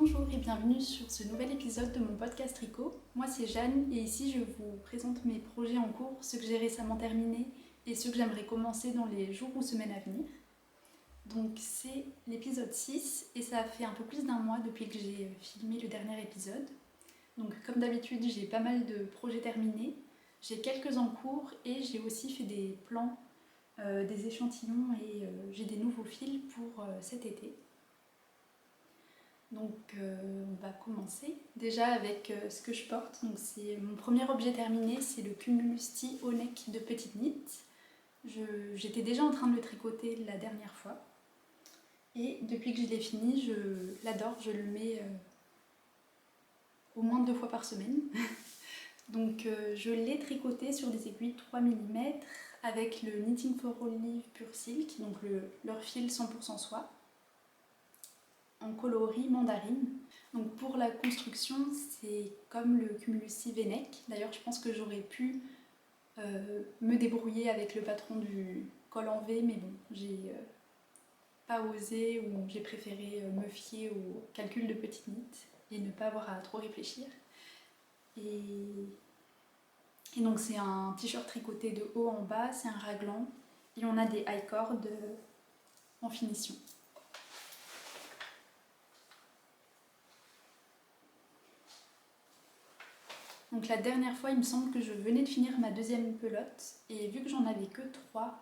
Bonjour et bienvenue sur ce nouvel épisode de mon podcast Tricot. Moi c'est Jeanne et ici je vous présente mes projets en cours, ceux que j'ai récemment terminés et ceux que j'aimerais commencer dans les jours ou semaines à venir. Donc c'est l'épisode 6 et ça a fait un peu plus d'un mois depuis que j'ai filmé le dernier épisode. Donc comme d'habitude j'ai pas mal de projets terminés, j'ai quelques en cours et j'ai aussi fait des plans, des échantillons et j'ai des nouveaux fils pour cet été. Donc on va commencer déjà avec ce que je porte. Donc c'est mon premier objet terminé, c'est le Cumulus Tee au neck de Petite Knit. J'étais déjà en train de le tricoter la dernière fois. Et depuis que je l'ai fini, je l'adore, je le mets au moins 2 fois par semaine. Donc je l'ai tricoté sur des aiguilles 3 mm avec le Knitting for Olive Pure Silk, donc leur fil 100% soie, en coloris mandarine. Donc pour la construction, c'est comme le Cumulus Tee V-neck. D'ailleurs, je pense que j'aurais pu me débrouiller avec le patron du col en V, mais bon, j'ai pas osé ou j'ai préféré me fier au calcul de Petite Knit et ne pas avoir à trop réfléchir. Et donc c'est un t-shirt tricoté de haut en bas, c'est un raglan et on a des high cords en finition. Donc la dernière fois, il me semble que je venais de finir ma deuxième pelote et vu que j'en avais que 3,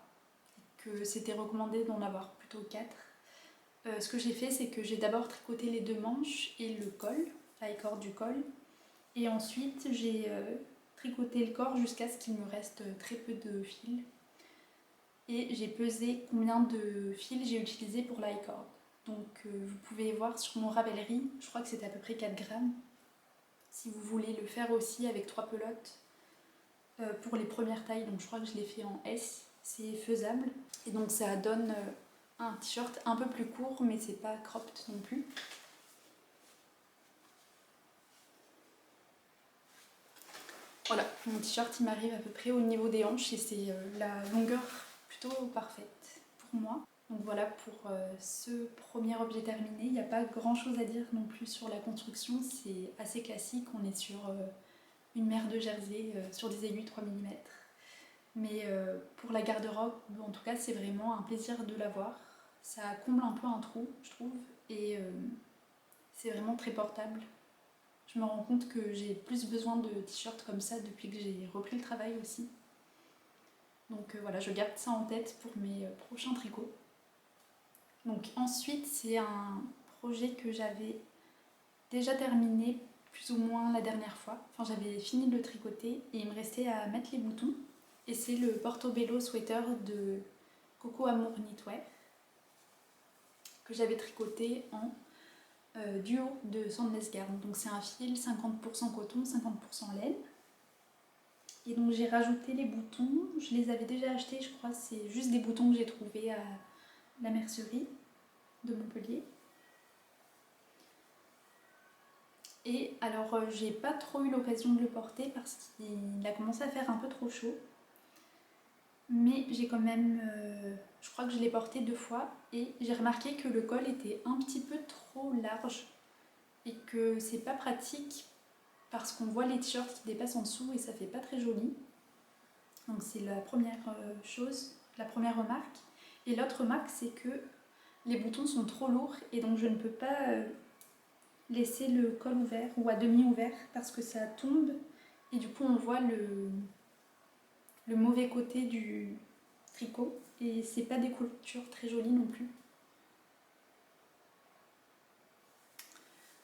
que c'était recommandé d'en avoir plutôt 4, ce que j'ai fait, c'est que j'ai d'abord tricoté les 2 manches et le col, la corde du col, et ensuite j'ai tricoté le corps jusqu'à ce qu'il me reste très peu de fil. Et j'ai pesé combien de fils j'ai utilisé pour la corde. Donc vous pouvez voir sur mon Ravelry, je crois que c'est à peu près 4 grammes. Si vous voulez le faire aussi avec 3 pelotes pour les premières tailles, donc je crois que je l'ai fait en S, c'est faisable. Et donc ça donne un t-shirt un peu plus court, mais c'est pas cropped non plus. Voilà, mon t-shirt il m'arrive à peu près au niveau des hanches et c'est la longueur plutôt parfaite pour moi. Donc voilà pour ce premier objet terminé. Il n'y a pas grand chose à dire non plus sur la construction, c'est assez classique. On est sur une mère de jersey sur des aiguilles 3 mm. Mais pour la garde-robe, en tout cas, c'est vraiment un plaisir de l'avoir. Ça comble un peu un trou, je trouve, et c'est vraiment très portable. Je me rends compte que j'ai plus besoin de t-shirts comme ça depuis que j'ai repris le travail aussi. Donc voilà, je garde ça en tête pour mes prochains tricots. Donc ensuite, c'est un projet que j'avais déjà terminé plus ou moins la dernière fois. Enfin, j'avais fini de le tricoter et il me restait à mettre les boutons. Et c'est le Portobello Sweater de Coco Amour Knitwear que j'avais tricoté en duo de Sandless Garn. Donc c'est un fil 50% coton, 50% laine. Et donc j'ai rajouté les boutons, je les avais déjà achetés, je crois, c'est juste des boutons que j'ai trouvés à la mercerie de Montpellier. Et alors j'ai pas trop eu l'occasion de le porter parce qu'il a commencé à faire un peu trop chaud. Mais j'ai quand même, je crois que je l'ai porté 2 fois et j'ai remarqué que le col était un petit peu trop large et que c'est pas pratique parce qu'on voit les t-shirts qui dépassent en dessous et ça fait pas très joli. Donc c'est la première chose, la première remarque. Et l'autre remarque, c'est que les boutons sont trop lourds et donc je ne peux pas laisser le col ouvert ou à demi ouvert parce que ça tombe et du coup on voit le mauvais côté du tricot et c'est pas des coutures très jolies non plus.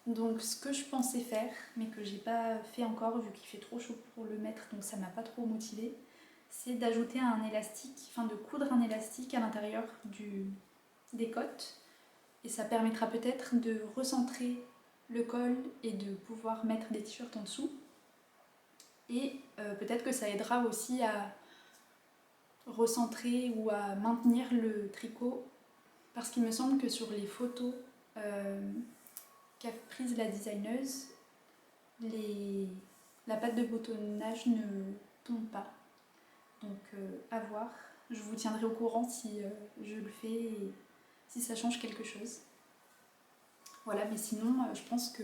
Donc ce que je pensais faire, mais que j'ai pas fait encore vu qu'il fait trop chaud pour le mettre, donc ça m'a pas trop motivée, c'est d'ajouter un élastique, enfin de coudre un élastique à l'intérieur des côtes. Et ça permettra peut-être de recentrer le col et de pouvoir mettre des t-shirts en dessous. Et peut-être que ça aidera aussi à recentrer ou à maintenir le tricot parce qu'il me semble que sur les photos qu'a prises la designeuse, la patte de boutonnage ne tombe pas. Donc à voir. Je vous tiendrai au courant si je le fais et si ça change quelque chose. Voilà, mais sinon je pense que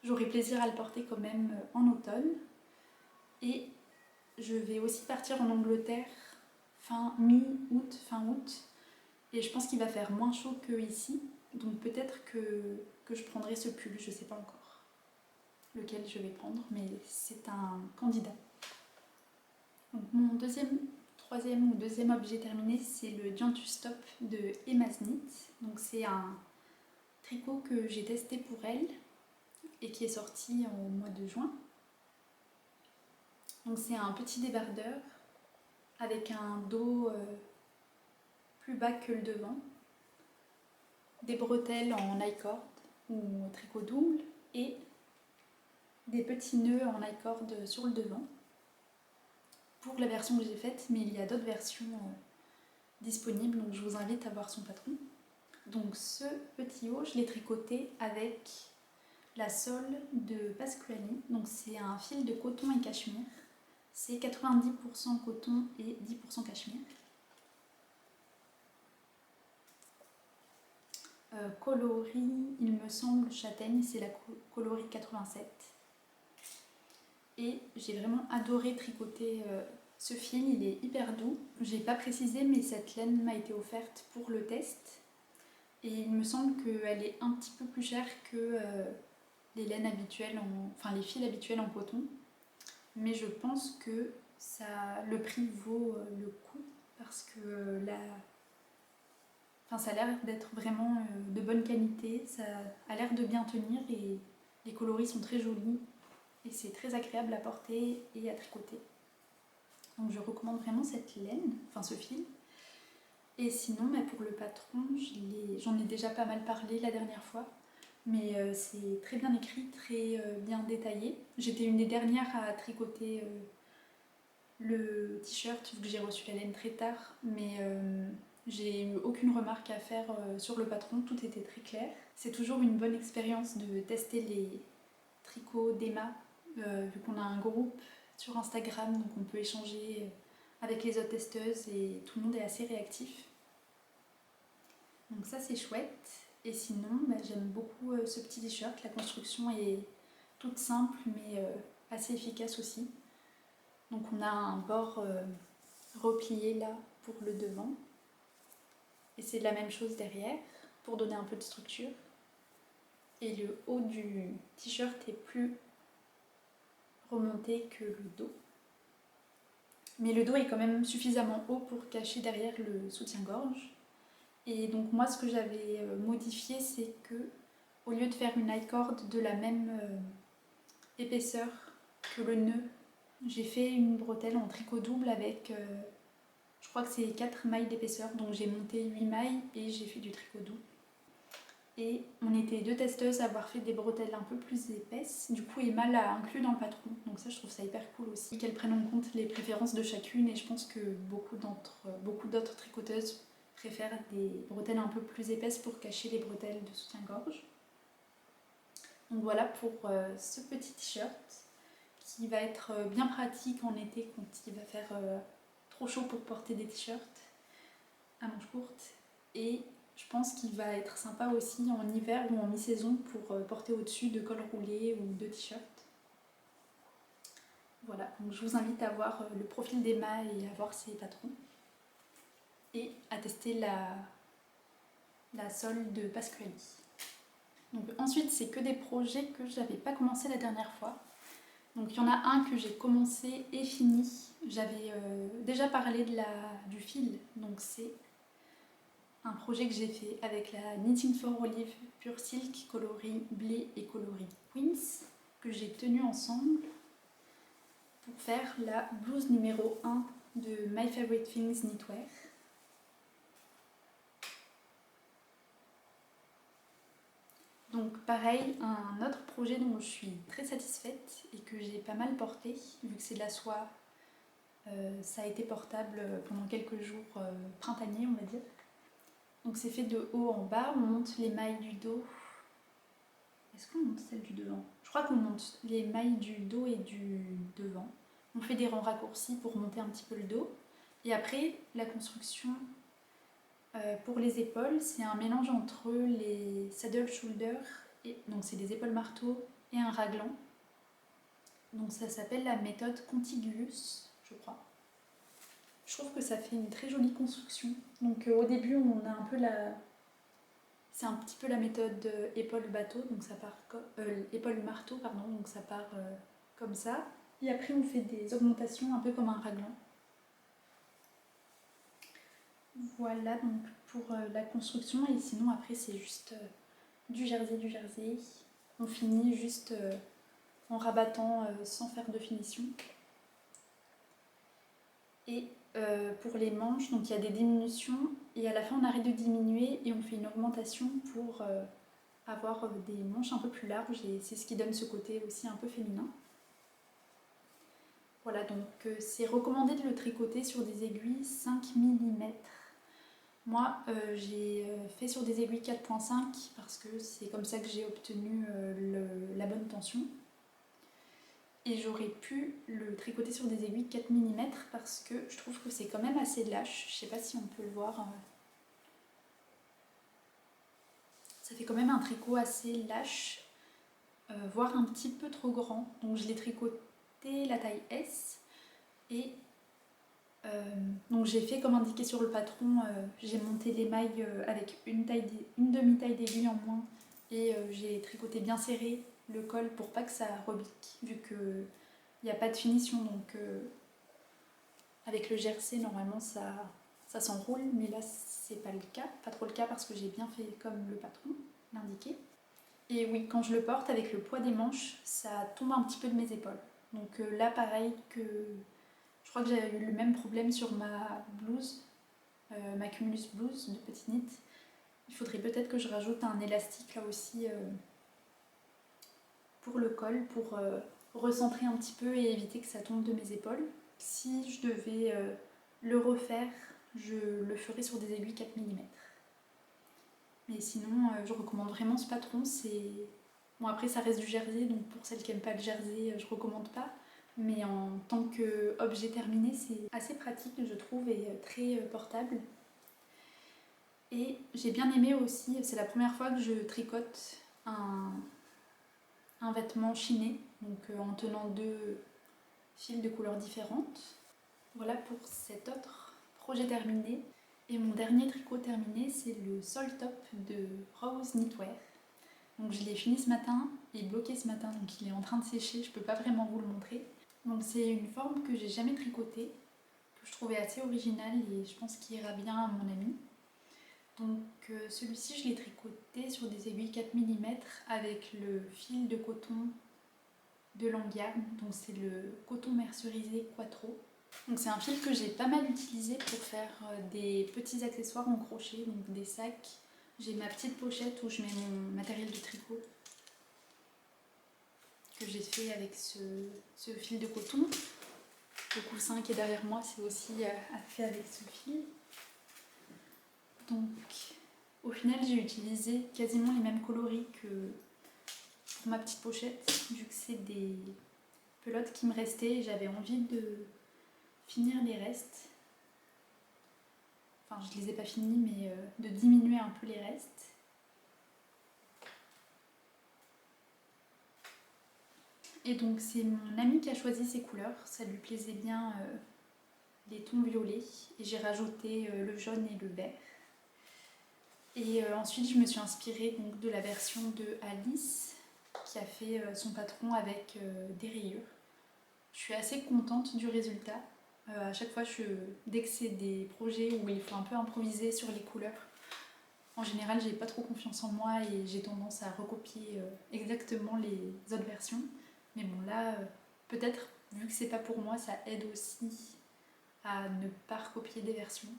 j'aurai plaisir à le porter quand même en automne. Et je vais aussi partir en Angleterre mi-août, fin août. Et je pense qu'il va faire moins chaud qu'ici. Donc peut-être que je prendrai ce pull, je ne sais pas encore lequel je vais prendre, mais c'est un candidat. Donc mon troisième ou deuxième objet terminé, c'est le Dianthus Top de Emma Smith. Donc c'est un tricot que j'ai testé pour elle et qui est sorti au mois de juin. Donc c'est un petit débardeur avec un dos plus bas que le devant, des bretelles en I-cord ou tricot double et des petits nœuds en I-cord sur le devant pour la version que j'ai faite, mais il y a d'autres versions disponibles, donc je vous invite à voir son patron. Donc ce petit haut, je l'ai tricoté avec la sole de Pasquali, donc c'est un fil de coton et cachemire, c'est 90% coton et 10% cachemire. Coloris, il me semble, châtaigne, c'est la coloris 87. Et j'ai vraiment adoré tricoter ce fil, il est hyper doux. J'ai pas précisé, mais cette laine m'a été offerte pour le test. Et il me semble qu'elle est un petit peu plus chère que les laines habituelles, enfin les fils habituels en coton. Mais je pense que le prix vaut le coup parce que ça a l'air d'être vraiment de bonne qualité, ça a l'air de bien tenir et les coloris sont très jolis et c'est très agréable à porter et à tricoter. Donc je recommande vraiment cette laine, enfin ce fil. Et sinon, pour le patron, j'en ai déjà pas mal parlé la dernière fois, mais c'est très bien écrit, très bien détaillé. J'étais une des dernières à tricoter le t-shirt, vu que j'ai reçu la laine très tard, mais j'ai eu aucune remarque à faire sur le patron, tout était très clair. C'est toujours une bonne expérience de tester les tricots d'Emma, vu qu'on a un groupe sur Instagram, donc on peut échanger avec les autres testeuses et tout le monde est assez réactif. Donc ça c'est chouette. Et sinon, j'aime beaucoup ce petit t-shirt, la construction est toute simple mais assez efficace aussi. Donc on a un bord replié là pour le devant. Et c'est la même chose derrière pour donner un peu de structure. Et le haut du t-shirt est plus remonté que le dos. Mais le dos est quand même suffisamment haut pour cacher derrière le soutien-gorge. Et donc moi ce que j'avais modifié, c'est que au lieu de faire une I-cord de la même épaisseur que le nœud, j'ai fait une bretelle en tricot double avec, je crois que c'est 4 mailles d'épaisseur, donc j'ai monté 8 mailles et j'ai fait du tricot double. Et on était deux testeuses à avoir fait des bretelles un peu plus épaisses. Du coup, Emma l'a inclus dans le patron. Donc ça, je trouve ça hyper cool aussi. Qu'elles prennent en compte les préférences de chacune. Et je pense que beaucoup d'autres tricoteuses préfèrent des bretelles un peu plus épaisses pour cacher les bretelles de soutien-gorge. Donc voilà pour ce petit t-shirt qui va être bien pratique en été quand il va faire trop chaud pour porter des t-shirts à manches courtes. Et je pense qu'il va être sympa aussi en hiver ou en mi-saison pour porter au-dessus de cols roulés ou de t-shirts. Voilà, donc je vous invite à voir le profil d'Emma et à voir ses patrons. Et à tester la sole de Pasquali. Donc ensuite, c'est que des projets que je n'avais pas commencé la dernière fois. Donc il y en a un que j'ai commencé et fini. J'avais déjà parlé du fil, donc c'est un projet que j'ai fait avec la Knitting for Olive Pure Silk coloris blé et coloris Queens que j'ai tenu ensemble pour faire la blouse numéro 1 de My Favorite Things Knitwear. Donc pareil, un autre projet dont je suis très satisfaite et que j'ai pas mal porté, vu que c'est de la soie, ça a été portable pendant quelques jours printaniers on va dire. Donc c'est fait de haut en bas, on monte les mailles du dos. Est-ce qu'on monte celle du devant? Je crois qu'on monte les mailles du dos et du devant. On fait des rangs raccourcis pour monter un petit peu le dos. Et après, la construction Pour les épaules, c'est un mélange entre les saddle shoulder, donc c'est des épaules marteau, et un raglan. Donc ça s'appelle la méthode Contiguous, je crois. Je trouve que ça fait une très jolie construction. Donc au début, on a un peu c'est un petit peu la méthode épaule bateau, donc ça part épaule marteau, pardon, donc ça part comme ça. Et après, on fait des augmentations un peu comme un raglan. Voilà donc pour la construction, et sinon après c'est juste du jersey. On finit juste en rabattant sans faire de finition. Et pour les manches, donc il y a des diminutions et à la fin on arrête de diminuer et on fait une augmentation pour avoir des manches un peu plus larges, et c'est ce qui donne ce côté aussi un peu féminin. Voilà, donc c'est recommandé de le tricoter sur des aiguilles 5 mm. Moi, j'ai fait sur des aiguilles 4.5 parce que c'est comme ça que j'ai obtenu la bonne tension. Et j'aurais pu le tricoter sur des aiguilles 4 mm parce que je trouve que c'est quand même assez lâche. Je sais pas si on peut le voir. Ça fait quand même un tricot assez lâche, voire un petit peu trop grand. Donc je l'ai tricoté la taille S. Et donc j'ai fait comme indiqué sur le patron, j'ai monté les mailles avec une demi-taille d'aiguille en moins, et j'ai tricoté bien serré le col pour pas que ça rebique, vu qu'il n'y a pas de finition. Donc avec le jersey normalement ça s'enroule, mais là c'est pas le cas, pas trop le cas parce que j'ai bien fait comme le patron l'indiquait. Et oui, quand je le porte avec le poids des manches, ça tombe un petit peu de mes épaules. Donc là pareil que... Je crois que j'avais eu le même problème sur ma blouse, ma Cumulus blouse de petit knit. Il faudrait peut-être que je rajoute un élastique là aussi pour le col, pour recentrer un petit peu et éviter que ça tombe de mes épaules. Si je devais le refaire, je le ferais sur des aiguilles 4 mm. Mais sinon, je recommande vraiment ce patron. Bon, après ça reste du jersey, donc pour celles qui n'aiment pas le jersey, je recommande pas. Mais en tant qu'objet terminé, c'est assez pratique, je trouve, et très portable. Et j'ai bien aimé aussi, c'est la première fois que je tricote un vêtement chiné, donc en tenant 2 fils de couleurs différentes. Voilà pour cet autre projet terminé. Et mon dernier tricot terminé, c'est le sol top de Rose Knitwear. Donc je l'ai fini ce matin et bloqué ce matin, donc il est en train de sécher, je peux pas vraiment vous le montrer. Donc c'est une forme que j'ai jamais tricotée, que je trouvais assez originale et je pense qu'il ira bien à mon ami. Donc celui-ci je l'ai tricoté sur des aiguilles 4 mm avec le fil de coton de Langarn, donc c'est le coton mercerisé Quattro. Donc c'est un fil que j'ai pas mal utilisé pour faire des petits accessoires en crochet, donc des sacs. J'ai ma petite pochette où je mets mon matériel de tricot que j'ai fait avec ce fil de coton. Le coussin qui est derrière moi, c'est aussi fait avec ce fil. Donc au final, j'ai utilisé quasiment les mêmes coloris que pour ma petite pochette, vu que c'est des pelotes qui me restaient et j'avais envie de finir les restes. Enfin, je les ai pas finis, mais de diminuer un peu les restes. Et donc c'est mon ami qui a choisi ces couleurs, ça lui plaisait bien les tons violets, et j'ai rajouté le jaune et le vert. Et ensuite je me suis inspirée donc de la version de Alice qui a fait son patron avec des rayures. Je suis assez contente du résultat. À chaque fois, dès que c'est des projets où il faut un peu improviser sur les couleurs, en général j'ai pas trop confiance en moi et j'ai tendance à recopier exactement les autres versions. Mais bon là, peut-être vu que c'est pas pour moi, ça aide aussi à ne pas recopier des versions.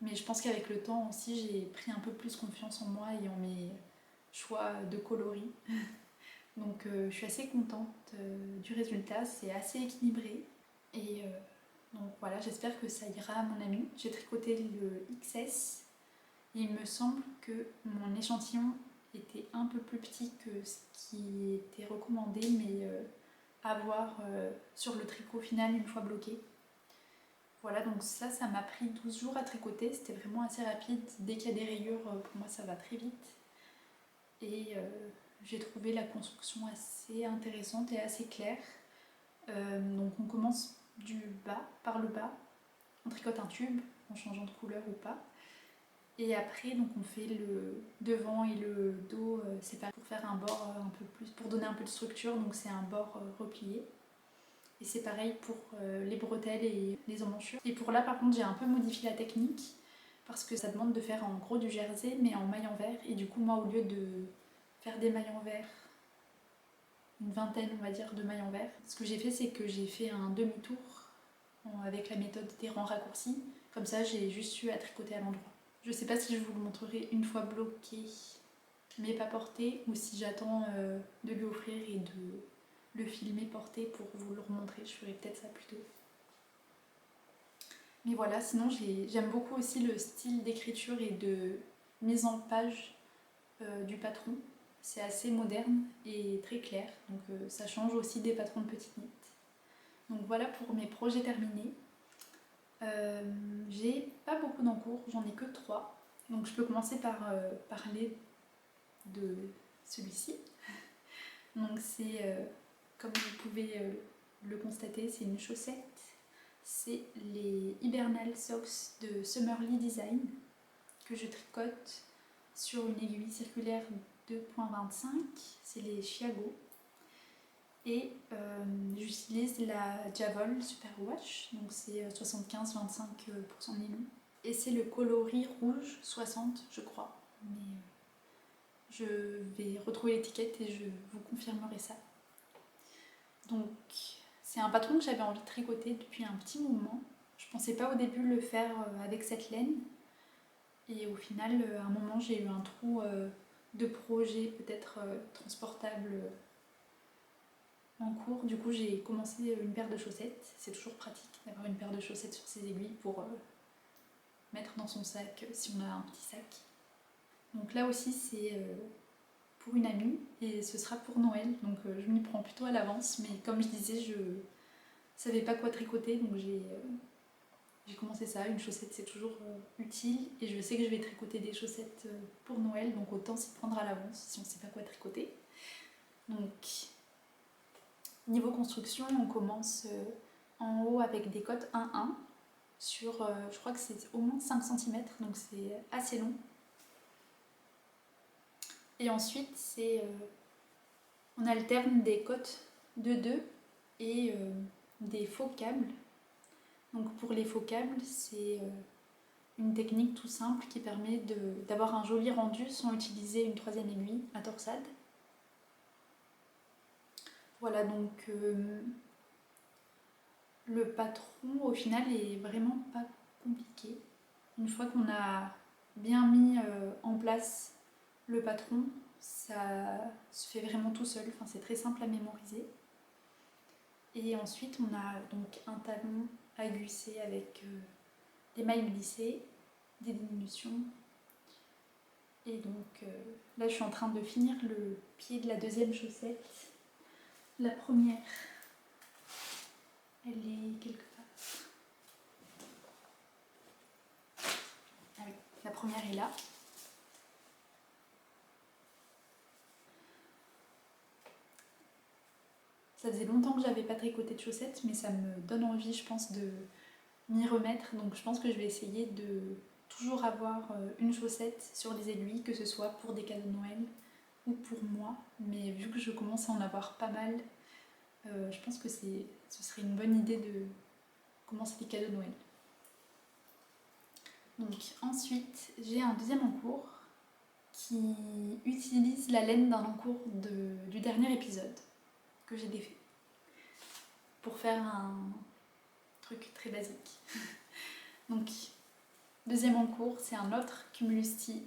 Mais je pense qu'avec le temps aussi, j'ai pris un peu plus confiance en moi et en mes choix de coloris. Donc je suis assez contente du résultat, c'est assez équilibré. Et donc voilà, j'espère que ça ira à mon ami. J'ai tricoté le XS et il me semble que mon échantillon était un peu plus petit que ce qui était recommandé, mais à voir sur le tricot final une fois bloqué. Voilà, donc ça m'a pris 12 jours à tricoter, c'était vraiment assez rapide. Dès qu'il y a des rayures, pour moi ça va très vite. Et j'ai trouvé la construction assez intéressante et assez claire. Donc on commence du bas, par le bas, on tricote un tube en changeant de couleur ou pas. Et après donc on fait le devant et le dos séparés pour faire un bord un peu plus, pour donner un peu de structure, donc c'est un bord replié. Et c'est pareil pour les bretelles et les emmanchures. Et pour là par contre j'ai un peu modifié la technique parce que ça demande de faire en gros du jersey mais en maille en vert. Et du coup moi au lieu de faire des mailles en vert, une vingtaine on va dire de mailles en vert, ce que j'ai fait c'est que j'ai fait un demi-tour avec la méthode des rangs raccourcis. Comme ça j'ai juste eu à tricoter à l'endroit. Je sais pas si je vous le montrerai une fois bloqué mais pas porté ou si j'attends de lui offrir et de le filmer porté pour vous le remontrer, je ferai peut-être ça plus tôt. Mais voilà, sinon j'aime beaucoup aussi le style d'écriture et de mise en page du patron. C'est assez moderne et très clair, donc ça change aussi des patrons de petites nites. Donc voilà pour mes projets terminés. J'ai pas beaucoup d'encours, j'en ai que 3. Donc je peux commencer par parler de celui-ci. Donc c'est, comme vous pouvez le constater, c'est une chaussette. C'est les Hibernal Socks de Summerly Design que je tricote sur une aiguille circulaire 2.25. C'est les Chiago. Et j'utilise la Javol Superwash, donc c'est 75-25% nylon. Et c'est le coloris rouge 60, je crois. Mais je vais retrouver l'étiquette et je vous confirmerai ça. Donc c'est un patron que j'avais envie de tricoter depuis un petit moment. Je pensais pas au début le faire avec cette laine. Et au final, à un moment, j'ai eu un trou de projet peut-être transportable en cours. Du coup, j'ai commencé une paire de chaussettes. C'est toujours pratique d'avoir une paire de chaussettes sur ses aiguilles pour mettre dans son sac si on a un petit sac. Donc là aussi, c'est pour une amie et ce sera pour Noël. Donc je m'y prends plutôt à l'avance. Mais comme je disais, je savais pas quoi tricoter. Donc j'ai commencé ça. Une chaussette, c'est toujours utile. Et je sais que je vais tricoter des chaussettes pour Noël. Donc autant s'y prendre à l'avance si on ne sait pas quoi tricoter. Donc niveau construction, on commence en haut avec des cottes 1-1 sur, je crois que c'est au moins 5 cm, donc c'est assez long. Et ensuite, on alterne des cottes 2-2 et des faux câbles. Donc pour les faux câbles, c'est une technique tout simple qui permet d'avoir un joli rendu sans utiliser une troisième aiguille à torsade. Voilà, donc le patron au final est vraiment pas compliqué. Une fois qu'on a bien mis en place le patron, ça se fait vraiment tout seul, enfin, c'est très simple à mémoriser. Et ensuite on a donc un talon à glisser avec des mailles glissées, des diminutions. Et donc là je suis en train de finir le pied de la deuxième chaussette. La première, elle est quelque part. Ah oui, la première est là. Ça faisait longtemps que j'avais pas tricoté de chaussettes, mais ça me donne envie, je pense, de m'y remettre. Donc je pense que je vais essayer de toujours avoir une chaussette sur les aiguilles, que ce soit pour des cadeaux de Noël ou pour moi. Mais vu que je commence à en avoir pas mal, je pense que ce serait une bonne idée de commencer les cadeaux de Noël. Donc ensuite, j'ai un deuxième encours qui utilise la laine d'un encours du dernier épisode que j'ai défait pour faire un truc très basique. Donc deuxième encours, c'est un autre Cumulus Tee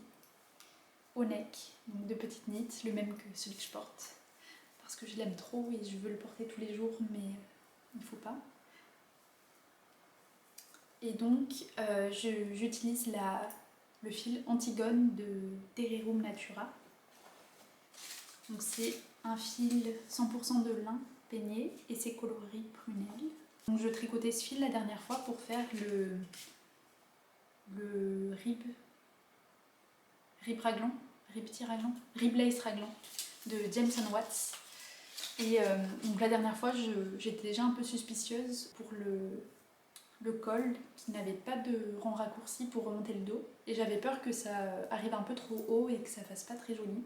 au neck, donc de petites nites, le même que celui que je porte parce que je l'aime trop et je veux le porter tous les jours, mais il ne faut pas. Et donc j'utilise le fil Antigone de Terrerum Natura. Donc c'est un fil 100% de lin peigné et c'est coloris prunelle. Donc je tricotais ce fil la dernière fois pour faire le rib lace raglan de Jameson Watts. Et donc la dernière fois, j'étais déjà un peu suspicieuse pour le col qui n'avait pas de rang raccourci pour remonter le dos. Et j'avais peur que ça arrive un peu trop haut et que ça fasse pas très joli.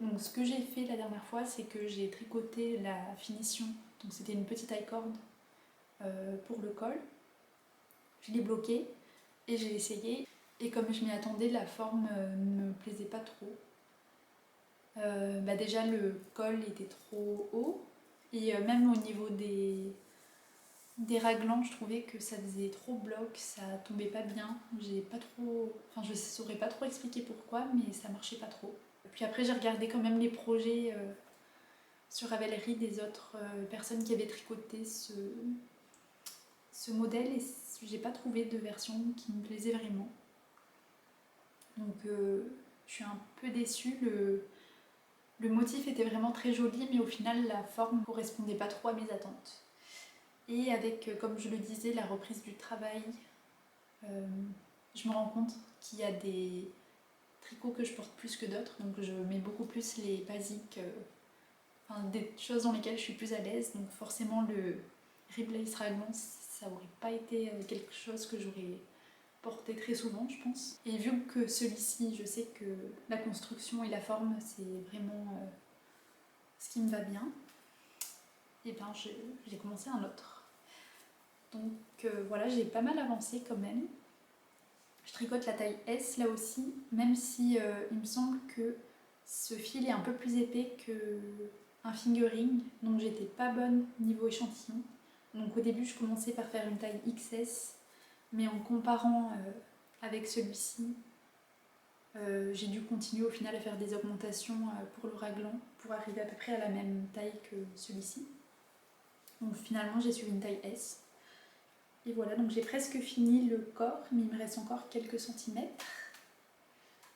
Donc ce que j'ai fait la dernière fois, c'est que j'ai tricoté la finition. Donc c'était une petite high cord pour le col. Je l'ai bloqué et j'ai essayé. Et comme je m'y attendais, la forme ne me plaisait pas trop. Déjà le col était trop haut et même au niveau des raglans, je trouvais que ça faisait trop bloc, ça tombait pas bien. J'ai pas trop, enfin je saurais pas trop expliquer pourquoi, mais ça marchait pas trop. Puis après j'ai regardé quand même les projets sur Ravelry des autres personnes qui avaient tricoté ce modèle et j'ai pas trouvé de version qui me plaisait vraiment. Donc je suis un peu déçue. Le motif était vraiment très joli, mais au final la forme ne correspondait pas trop à mes attentes. Et avec, comme je le disais, la reprise du travail, je me rends compte qu'il y a des tricots que je porte plus que d'autres, donc je mets beaucoup plus les basiques, des choses dans lesquelles je suis plus à l'aise, donc forcément le rib lace raglan, ça aurait pas été quelque chose que j'aurais porté très souvent, je pense. Et vu que celui-ci, je sais que la construction et la forme, c'est vraiment ce qui me va bien, et bien j'ai commencé un autre. Donc voilà, j'ai pas mal avancé quand même. Je tricote la taille S là aussi, même si il me semble que ce fil est un peu plus épais qu'un fingering, donc j'étais pas bonne niveau échantillon. Donc au début je commençais par faire une taille XS, mais en comparant avec celui-ci, j'ai dû continuer au final à faire des augmentations pour le raglan pour arriver à peu près à la même taille que celui-ci. Donc finalement j'ai suivi une taille S. Et voilà, donc j'ai presque fini le corps, mais il me reste encore quelques centimètres.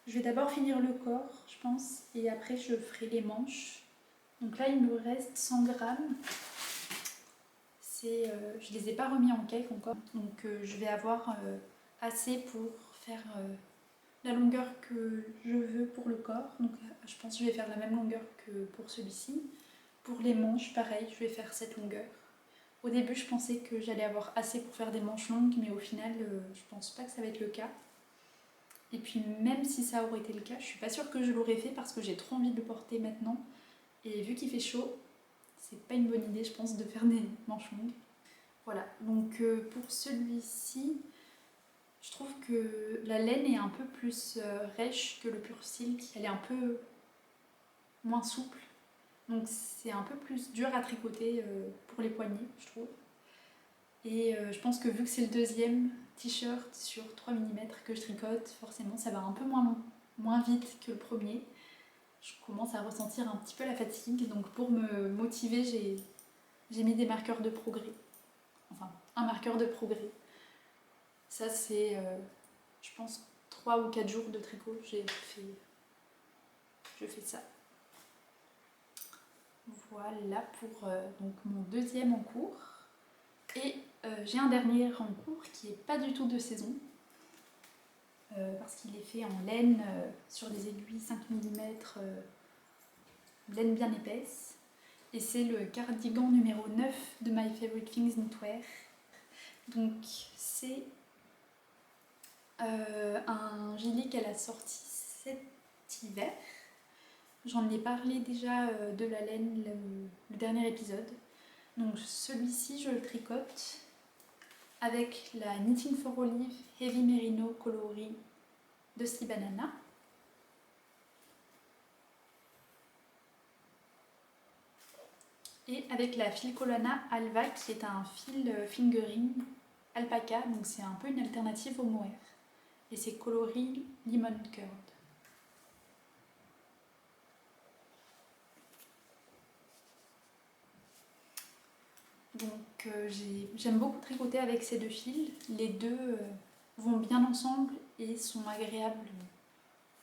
Je vais d'abord finir le corps, je pense, et après je ferai les manches. Donc là, il me reste 100 grammes. Je les ai pas remis en cake encore, donc je vais avoir assez pour faire la longueur que je veux pour le corps. Donc je pense que je vais faire la même longueur que pour celui-ci. Pour les manches, pareil, je vais faire cette longueur. Au début, je pensais que j'allais avoir assez pour faire des manches longues, mais au final, je pense pas que ça va être le cas. Et puis même si ça aurait été le cas, je suis pas sûre que je l'aurais fait parce que j'ai trop envie de le porter maintenant. Et vu qu'il fait chaud, c'est pas une bonne idée, je pense, de faire des manches longues. Voilà, donc pour celui-ci, je trouve que la laine est un peu plus rêche que le pur silk. Elle est un peu moins souple. Donc c'est un peu plus dur à tricoter pour les poignets, je trouve. Et je pense que vu que c'est le deuxième t-shirt sur 3 mm que je tricote, forcément ça va un peu moins vite que le premier. Je commence à ressentir un petit peu la fatigue, donc pour me motiver, j'ai mis des marqueurs de progrès. Enfin, un marqueur de progrès. Ça c'est, je pense, 3 ou 4 jours de tricot, je fais ça. Voilà pour donc mon deuxième en cours. Et j'ai un dernier en cours qui n'est pas du tout de saison, parce qu'il est fait en laine sur des aiguilles 5 mm, laine bien épaisse. Et c'est le cardigan numéro 9 de My Favorite Things Knitwear. Donc c'est un gilet qu'elle a sorti cet hiver. J'en ai parlé déjà de la laine le dernier épisode. Donc celui-ci je le tricote avec la Knitting for Olive Heavy Merino coloris de Sea Banana. Et avec la fil Colana Alva qui est un fil fingering alpaca, donc c'est un peu une alternative au mohair. Et c'est coloris Lemon Curd. Donc j'aime beaucoup tricoter avec ces deux fils. Les deux vont bien ensemble et sont agréables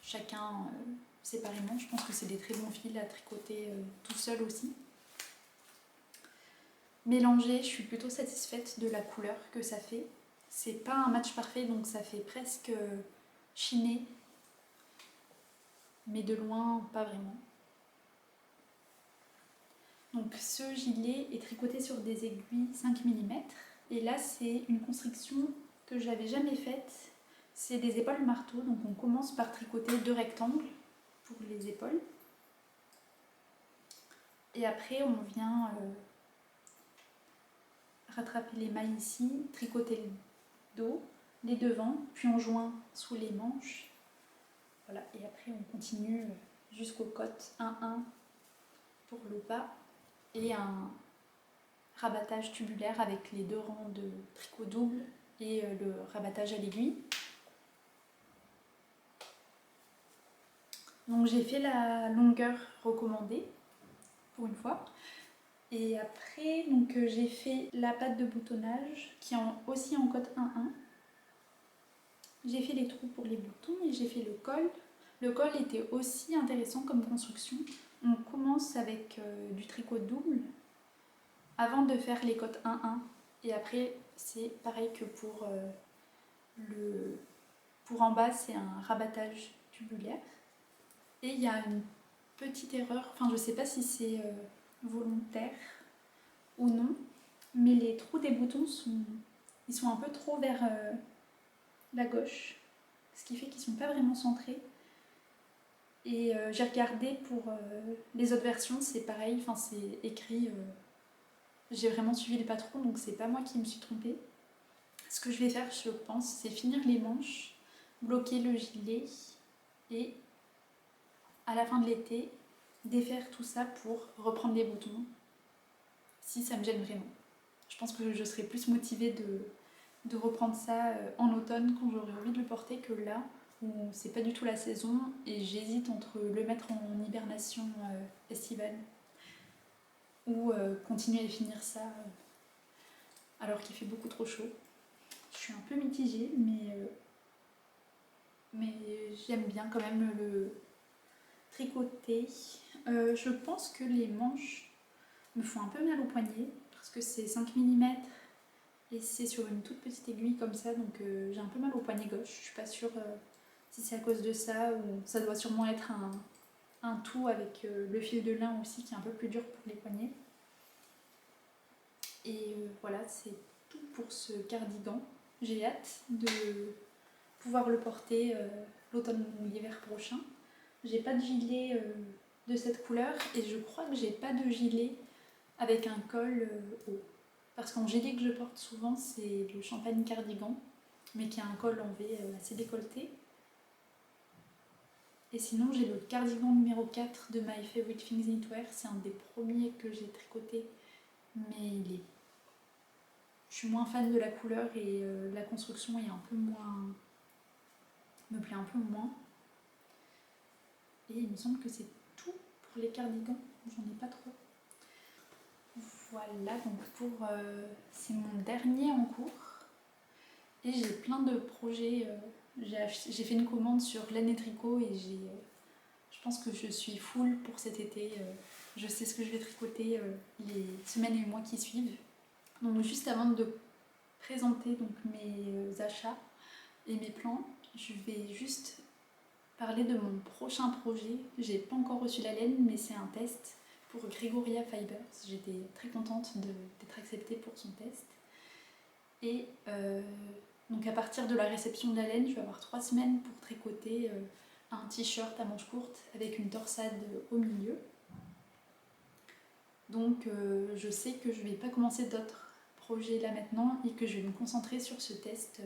chacun séparément. Je pense que c'est des très bons fils à tricoter tout seul aussi. mélangé, je suis plutôt satisfaite de la couleur que ça fait. C'est pas un match parfait, donc ça fait presque chiné, mais de loin, pas vraiment. Donc ce gilet est tricoté sur des aiguilles 5 mm. Et là, c'est une construction que j'avais jamais faite. C'est des épaules marteau, donc on commence par tricoter 2 rectangles pour les épaules. Et après, on vient rattraper les mailles ici, tricoter le dos, les devants, puis on joint sous les manches. Voilà, et après on continue jusqu'aux côtes 1-1 pour le bas et un rabattage tubulaire avec les 2 rangs de tricot double et le rabattage à l'aiguille. Donc j'ai fait la longueur recommandée pour une fois. Et après, j'ai fait la patte de boutonnage qui est aussi en cote 1-1. J'ai fait les trous pour les boutons et j'ai fait le col. Le col était aussi intéressant comme construction. On commence avec du tricot double avant de faire les cotes 1-1. Et après, c'est pareil que pour en bas, c'est un rabattage tubulaire. Et il y a une petite erreur, enfin je ne sais pas si c'est volontaire ou non, mais les trous des boutons sont un peu trop vers la gauche, ce qui fait qu'ils ne sont pas vraiment centrés. Et j'ai regardé pour les autres versions, c'est pareil, enfin c'est écrit, j'ai vraiment suivi le patron, donc c'est pas moi qui me suis trompée. Ce que je vais faire, je pense, c'est finir les manches, bloquer le gilet et à la fin de l'été, défaire tout ça pour reprendre les boutons, si ça me gêne vraiment. Je pense que je serai plus motivée de reprendre ça en automne quand j'aurai envie de le porter que là où c'est pas du tout la saison et j'hésite entre le mettre en hibernation estivale ou continuer à finir ça alors qu'il fait beaucoup trop chaud. Je suis un peu mitigée, mais j'aime bien quand même le tricoter. Je pense que les manches me font un peu mal au poignet parce que c'est 5 mm et c'est sur une toute petite aiguille comme ça, donc j'ai un peu mal au poignet gauche. Je suis pas sûre si c'est à cause de ça ou ça doit sûrement être un tout avec le fil de lin aussi qui est un peu plus dur pour les poignets. Et voilà, c'est tout pour ce cardigan. J'ai hâte de pouvoir le porter l'automne ou l'hiver prochain. J'ai pas de gilet de cette couleur et je crois que j'ai pas de gilet avec un col haut. Parce qu'en gilet que je porte souvent, c'est le champagne cardigan, mais qui a un col en V assez décolleté. Et sinon, j'ai le cardigan numéro 4 de My Favorite Things Knitwear. C'est un des premiers que j'ai tricoté, mais je suis moins fan de la couleur et la construction est un peu moins... me plaît un peu moins. Et il me semble que c'est tout pour les cardigans, j'en ai pas trop. Voilà, donc c'est mon dernier en cours. Et j'ai plein de projets. J'ai fait une commande sur Laine et Tricot et je pense que je suis full pour cet été. Je sais ce que je vais tricoter les semaines et mois qui suivent. Donc juste avant de présenter donc, mes achats et mes plans, je vais juste parler de mon prochain projet. J'ai pas encore reçu la laine, mais c'est un test pour Gregoria Fibers. J'étais très contente d'être acceptée pour son test. Et donc à partir de la réception de la laine, je vais avoir 3 semaines pour tricoter un t-shirt à manches courtes avec une torsade au milieu. Donc je sais que je ne vais pas commencer d'autres projets là maintenant et que je vais me concentrer sur ce test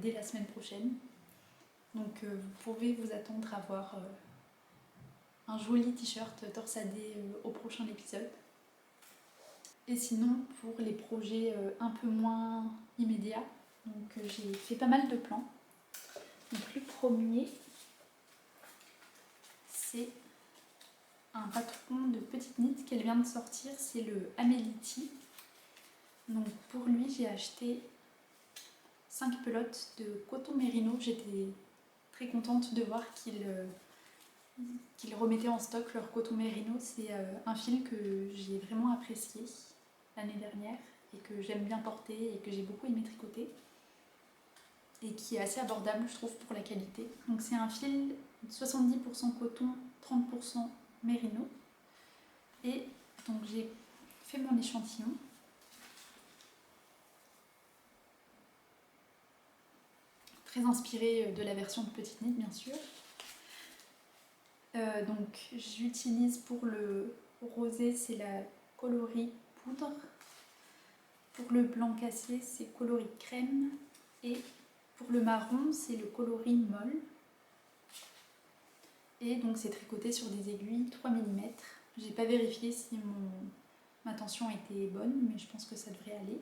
dès la semaine prochaine. Donc vous pouvez vous attendre à voir un joli t-shirt torsadé au prochain épisode. Et sinon, pour les projets un peu moins immédiats, j'ai fait pas mal de plans. Donc le premier, c'est un patron de petite knit qu'elle vient de sortir, c'est le Ameliti. Donc pour lui, j'ai acheté 5 pelotes de coton mérino. J'étais très contente de voir qu'ils remettaient en stock leur coton mérino. C'est un fil que j'ai vraiment apprécié. l'année dernière et que j'aime bien porter et que j'ai beaucoup aimé tricoter et qui est assez abordable je trouve pour la qualité. Donc c'est un fil 70% coton, 30% mérino et donc j'ai fait mon échantillon. Très inspiré de la version de Petite Knit bien sûr. Donc j'utilise pour le rosé c'est la coloris poudre, pour le blanc cassé c'est coloris crème et pour le marron c'est le coloris molle. Et donc c'est tricoté sur des aiguilles 3 mm. J'ai pas vérifié si ma tension était bonne mais je pense que ça devrait aller.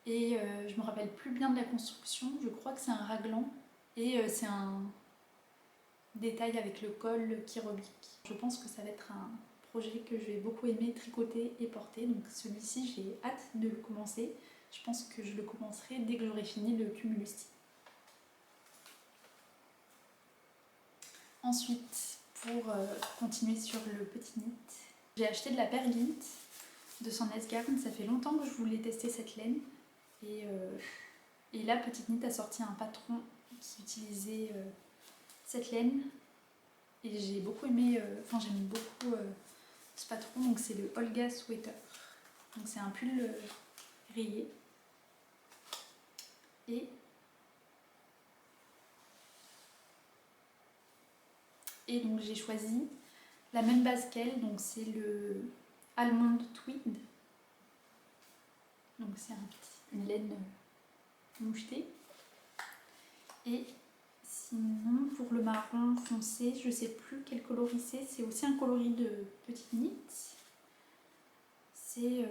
Et je me rappelle plus bien de la construction, je crois que c'est un raglan et c'est un détail avec le col qui rebique. Je pense que ça va être un projet que je vais beaucoup aimer tricoter et porter, donc celui-ci j'ai hâte de le commencer. Je pense que je le commencerai dès que j'aurai fini le cumulus tee. Ensuite, pour continuer sur le petit knit, j'ai acheté de la perlite de Sandnesgarn. Ça fait longtemps que je voulais tester cette laine et là Petite Knit a sorti un patron qui utilisait cette laine et j'ai beaucoup aimé, j'aime beaucoup ce patron, donc c'est le Olga Sweater. Donc c'est un pull rayé et donc j'ai choisi la même base qu'elle, donc c'est le Almond Tweed. Donc c'est une laine mouchetée. Et sinon pour le marron foncé, je sais plus quel coloris c'est aussi un coloris de Petite Knit. C'est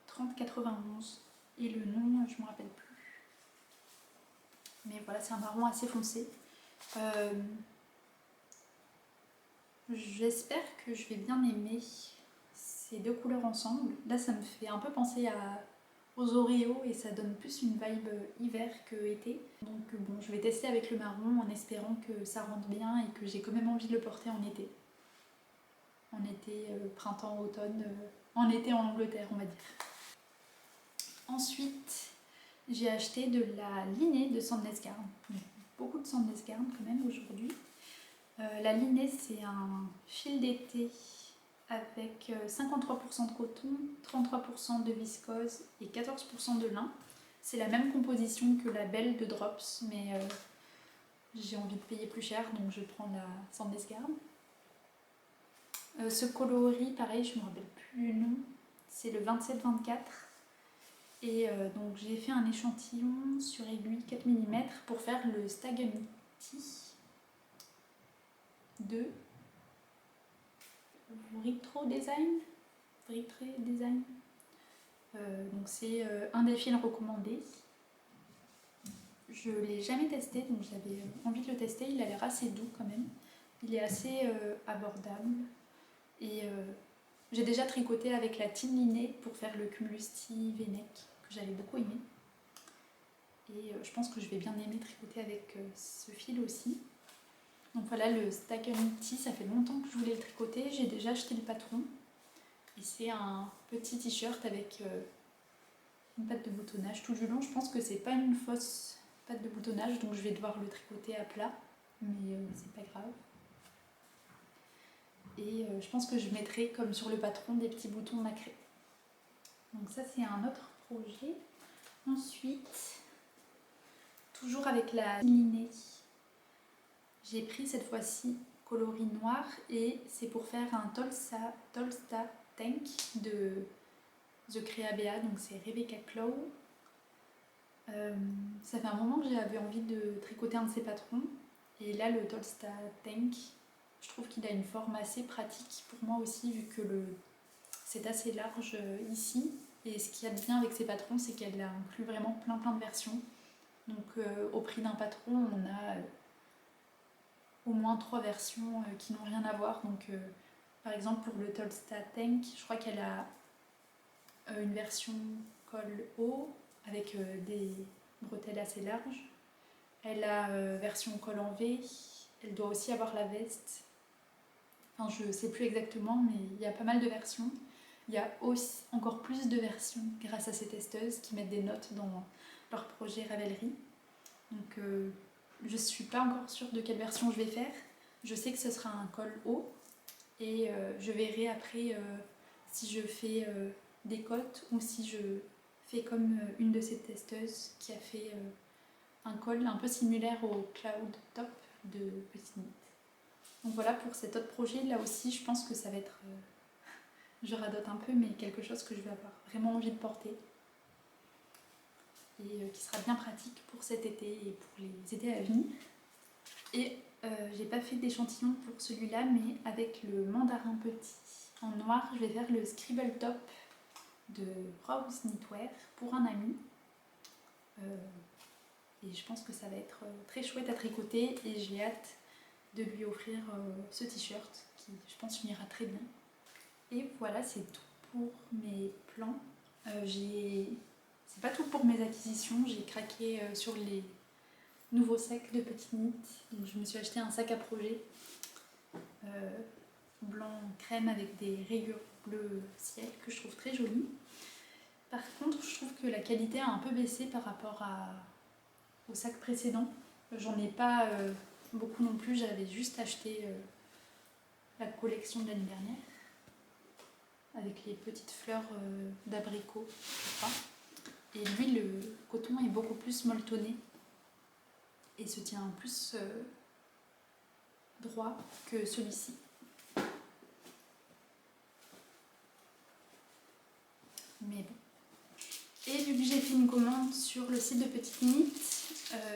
3091 et le nom je me rappelle plus. Mais voilà, c'est un marron assez foncé. J'espère que je vais bien aimer ces deux couleurs ensemble. Là ça me fait un peu penser aux Oreo et ça donne plus une vibe hiver que été. Donc bon, je vais tester avec le marron en espérant que ça rentre bien et que j'ai quand même envie de le porter en été. En été, printemps, automne, en été en Angleterre on va dire. Ensuite, j'ai acheté de la lignée de Sandnesgarn. Beaucoup de Sandnesgarn quand même aujourd'hui. La lignée c'est un fil d'été avec 53% de coton, 33% de viscose et 14% de lin. C'est la même composition que la belle de Drops, mais j'ai envie de payer plus cher, donc je prends la Sandnesgarn. Ce coloris, pareil, je ne me rappelle plus le nom, c'est le 27-24. Et donc j'ai fait un échantillon sur aiguille 4 mm pour faire le Stag Tee de Retro Design. Donc c'est un des fils recommandés. Je ne l'ai jamais testé, donc j'avais envie de le tester. Il a l'air assez doux quand même. Il est assez abordable. Et j'ai déjà tricoté avec la Team Linnée pour faire le Cumulus Tee V-neck que j'avais beaucoup aimé. Et je pense que je vais bien aimer tricoter avec ce fil aussi. Donc voilà, le Stag Tee, ça fait longtemps que je voulais le tricoter. J'ai déjà acheté le patron. Et c'est un petit t-shirt avec une patte de boutonnage tout du long. Je pense que c'est pas une fausse patte de boutonnage, donc je vais devoir le tricoter à plat. Mais c'est pas grave. Et je pense que je mettrai, comme sur le patron, des petits boutons nacrés. Donc ça, c'est un autre projet. Ensuite, toujours avec la lignée, j'ai pris cette fois-ci coloris noir et c'est pour faire un Tolsta Tank de The Crea Bea, donc c'est Rebecca Clow. Ça fait un moment que j'avais envie de tricoter un de ces patrons et là le Tolsta Tank, je trouve qu'il a une forme assez pratique pour moi aussi vu que c'est assez large ici. Et ce qu'il y a de bien avec ces patrons, c'est qu'elle inclut vraiment plein de versions. Donc au prix d'un patron, on a au moins 3 versions qui n'ont rien à voir. Donc par exemple pour le Tolsta Tank, je crois qu'elle a une version col haut avec des bretelles assez larges. Elle a version col en V. Elle doit aussi avoir la veste. Enfin, je sais plus exactement, mais il y a pas mal de versions. Il y a aussi encore plus de versions grâce à ces testeuses qui mettent des notes dans leur projet Ravelry. Donc je ne suis pas encore sûre de quelle version je vais faire. Je sais que ce sera un col haut et je verrai après si je fais des côtes ou si je fais comme une de ces testeuses qui a fait un col un peu similaire au Cloud Top de Petite Knit. Donc voilà pour cet autre projet, là aussi je pense que ça va être, je radote un peu, mais quelque chose que je vais avoir vraiment envie de porter et qui sera bien pratique pour cet été et pour les étés à venir. Et j'ai pas fait d'échantillon pour celui-là, mais avec le mandarin petit en noir, je vais faire le Scribble Top de Rose Knitwear pour un ami. Et je pense que ça va être très chouette à tricoter et j'ai hâte de lui offrir ce t-shirt qui, je pense, lui ira très bien. Et voilà, c'est tout pour mes plans. C'est pas tout pour mes acquisitions, j'ai craqué sur les nouveaux sacs de Petite Knit. Donc, je me suis acheté un sac à projet blanc crème avec des rayures bleu ciel que je trouve très joli. Par contre, je trouve que la qualité a un peu baissé par rapport au sac précédent. J'en ai pas beaucoup non plus, j'avais juste acheté la collection de l'année dernière avec les petites fleurs d'abricot, je crois. Et lui, le coton est beaucoup plus molletonné et se tient plus droit que celui-ci. Mais bon. Et vu que j'ai fait une commande sur le site de Petite Knit,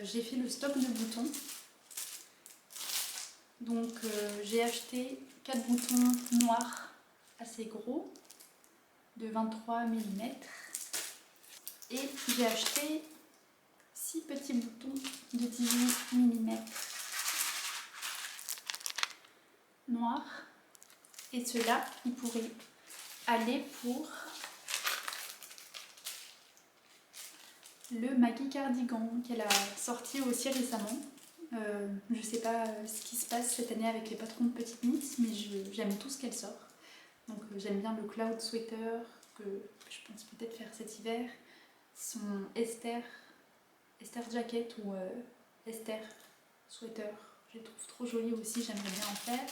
j'ai fait le stock de boutons. Donc j'ai acheté 4 boutons noirs assez gros de 23 mm et j'ai acheté 6 petits boutons de 18 mm noirs et ceux-là ils pourraient aller pour le Maggie Cardigan qu'elle a sorti aussi récemment. Je sais pas ce qui se passe cette année avec les patrons de Petite Knit, mais j'aime tout ce qu'elle sort. Donc j'aime bien le Cloud Sweater que je pense peut-être faire cet hiver, son Esther Jacket ou Esther Sweater, je les trouve trop jolies aussi, j'aimerais bien en faire.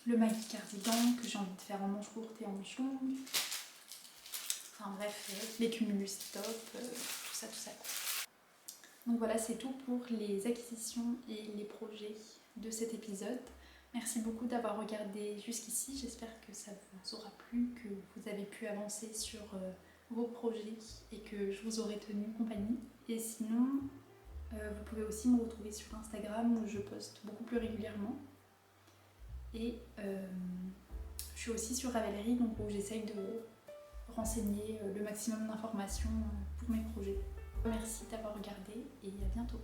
Le Maggie Cardigan que j'ai envie de faire en manche courte et en manche longue. Enfin bref, les cumulus top, tout ça. Donc voilà, c'est tout pour les acquisitions et les projets de cet épisode. Merci beaucoup d'avoir regardé jusqu'ici, j'espère que ça vous aura plu, que vous avez pu avancer sur vos projets et que je vous aurai tenu compagnie. Et sinon, vous pouvez aussi me retrouver sur Instagram où je poste beaucoup plus régulièrement. Et je suis aussi sur Ravelry, donc où j'essaye de renseigner le maximum d'informations pour mes projets. Merci d'avoir regardé et à bientôt.